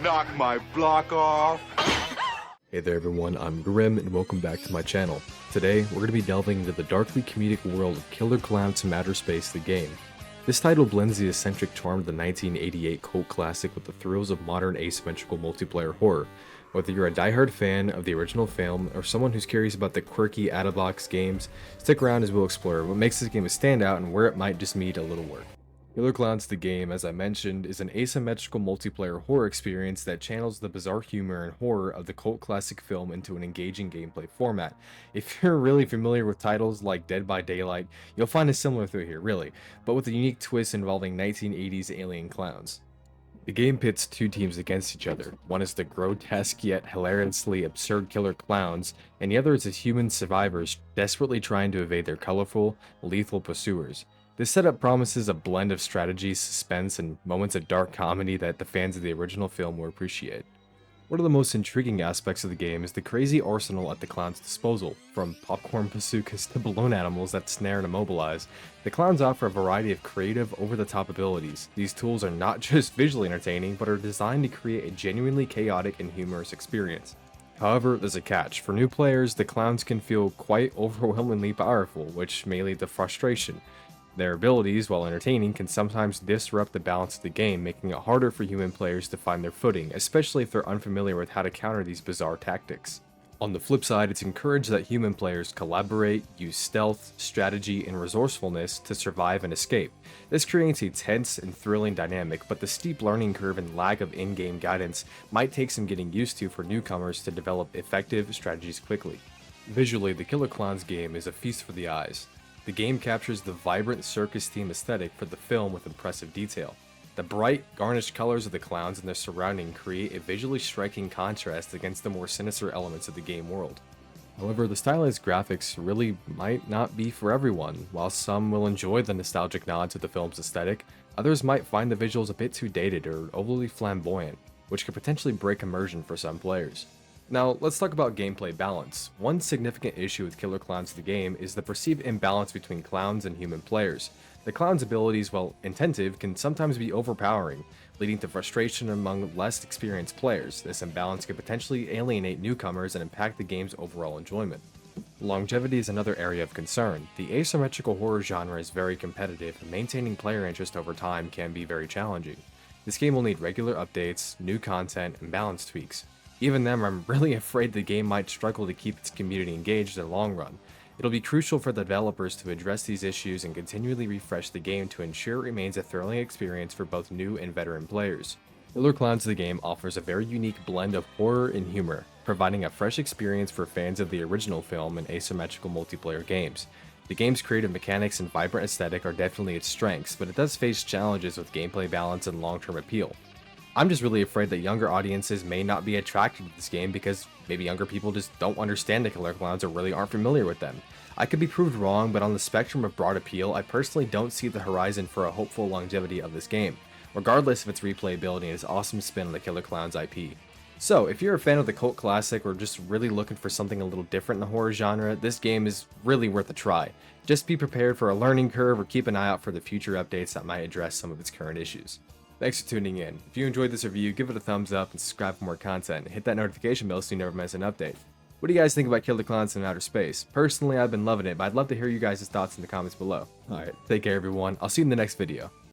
Knock my block off. Hey there everyone, I'm Grim and welcome back to my channel. Today, we're going to be delving into the darkly comedic world of Killer Klowns from Outer Space, the game. This title blends the eccentric charm of the 1988 cult classic with the thrills of modern asymmetrical multiplayer horror. Whether you're a diehard fan of the original film or someone who's curious about the quirky out-of-box games, stick around as we'll explore what makes this game a standout and where it might just need a little work. Killer Klowns the game, as I mentioned, is an asymmetrical multiplayer horror experience that channels the bizarre humor and horror of the cult classic film into an engaging gameplay format. If you're really familiar with titles like Dead by Daylight, you'll find a similar through here, really, but with a unique twist involving 1980s alien clowns. The game pits two teams against each other. One is the grotesque yet hilariously absurd Killer Klowns, and the other is the human survivors desperately trying to evade their colorful, lethal pursuers. This setup promises a blend of strategy, suspense, and moments of dark comedy that the fans of the original film will appreciate. One of the most intriguing aspects of the game is the crazy arsenal at the clowns' disposal. From popcorn bazookas to balloon animals that snare and immobilize, the clowns offer a variety of creative, over-the-top abilities. These tools are not just visually entertaining, but are designed to create a genuinely chaotic and humorous experience. However, there's a catch. For new players, the clowns can feel quite overwhelmingly powerful, which may lead to frustration. Their abilities, while entertaining, can sometimes disrupt the balance of the game, making it harder for human players to find their footing, especially if they're unfamiliar with how to counter these bizarre tactics. On the flip side, it's encouraged that human players collaborate, use stealth, strategy, and resourcefulness to survive and escape. This creates a tense and thrilling dynamic, but the steep learning curve and lack of in-game guidance might take some getting used to for newcomers to develop effective strategies quickly. Visually, the Killer Klowns game is a feast for the eyes. The game captures the vibrant circus theme aesthetic for the film with impressive detail. The bright, garnished colors of the clowns and their surrounding create a visually striking contrast against the more sinister elements of the game world. However, the stylized graphics really might not be for everyone. While some will enjoy the nostalgic nod to the film's aesthetic, others might find the visuals a bit too dated or overly flamboyant, which could potentially break immersion for some players. Now, let's talk about gameplay balance. One significant issue with Killer Klowns the game is the perceived imbalance between clowns and human players. The clown's abilities, while intensive, can sometimes be overpowering, leading to frustration among less experienced players. This imbalance could potentially alienate newcomers and impact the game's overall enjoyment. Longevity is another area of concern. The asymmetrical horror genre is very competitive, and maintaining player interest over time can be very challenging. This game will need regular updates, new content, and balance tweaks. Even then, I'm really afraid the game might struggle to keep its community engaged in the long run. It'll be crucial for the developers to address these issues and continually refresh the game to ensure it remains a thrilling experience for both new and veteran players. Killer Klowns the game offers a very unique blend of horror and humor, providing a fresh experience for fans of the original film and asymmetrical multiplayer games. The game's creative mechanics and vibrant aesthetic are definitely its strengths, but it does face challenges with gameplay balance and long-term appeal. I'm just really afraid that younger audiences may not be attracted to this game because maybe younger people just don't understand the Killer Klowns or really aren't familiar with them. I could be proved wrong, but on the spectrum of broad appeal, I personally don't see the horizon for a hopeful longevity of this game, regardless of its replayability and its awesome spin on the Killer Klowns IP. So, if you're a fan of the cult classic or just really looking for something a little different in the horror genre, this game is really worth a try. Just be prepared for a learning curve or keep an eye out for the future updates that might address some of its current issues. Thanks for tuning in. If you enjoyed this review, give it a thumbs up and subscribe for more content, and hit that notification bell so you never miss an update. What do you guys think about Killer Klowns in Outer Space? Personally, I've been loving it, but I'd love to hear you guys' thoughts in the comments below. Alright, take care everyone. I'll see you in the next video.